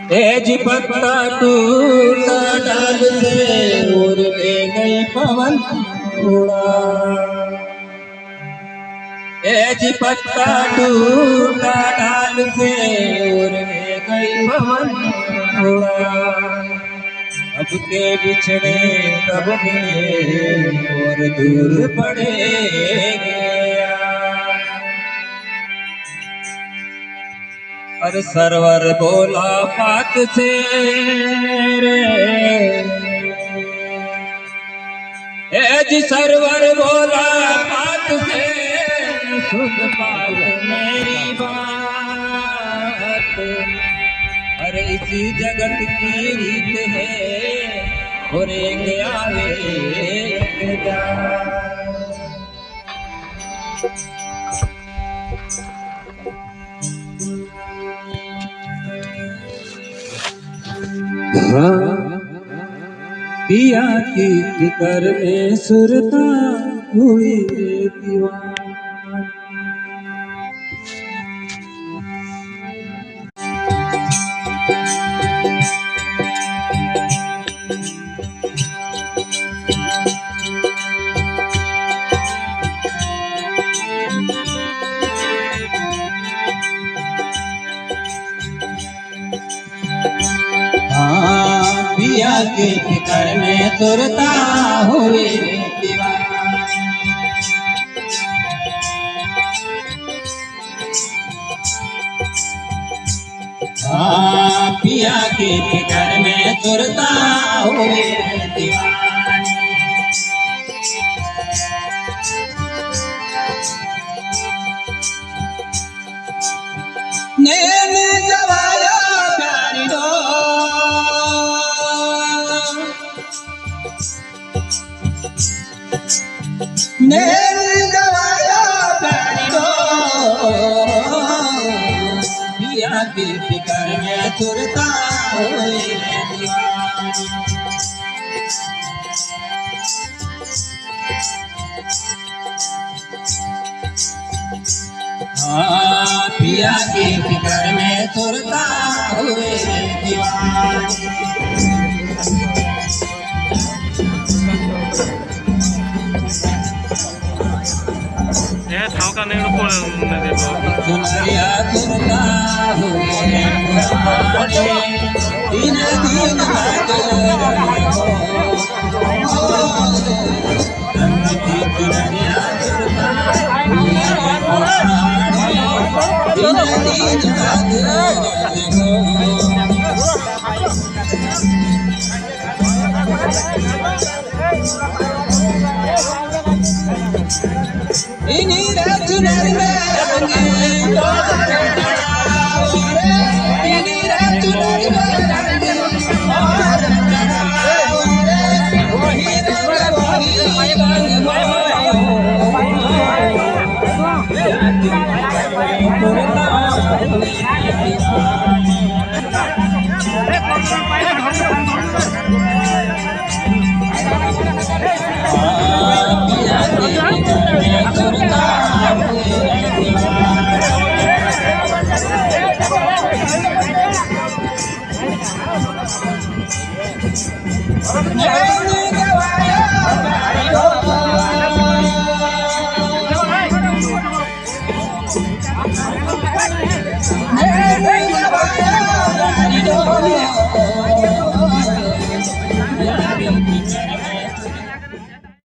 तेज पत्ता टूटा डाल से उड़ ले गई पवन उड़ा। तेज पत्ता टूटा डाल से उड़ ले गई पवन उड़ा। अब के बिछड़े तब मिले और दूर पड़े गया। और सरवर बोला पात से रे, जी सरवर बोला पात से, सुन पाल मेरी बात। अरे इसी जगत की रीत है और एक आवे एक जा। पिया की फिकर में सुरता हुई रे दीवान। पिया के फिकर में सुरता हुई रे दीवान। पिया के फिकर में सुरता हुई रे दीवान। नैन जवाया प्यारी दो, नैन जवाया प्यारी दो। पिया की फिकर में सुरता हुई रे दीवान। पिया की फिकर में सुरता हुए दीवान। ठावका नहीं सुनरिया सुरता हुए दिन दिन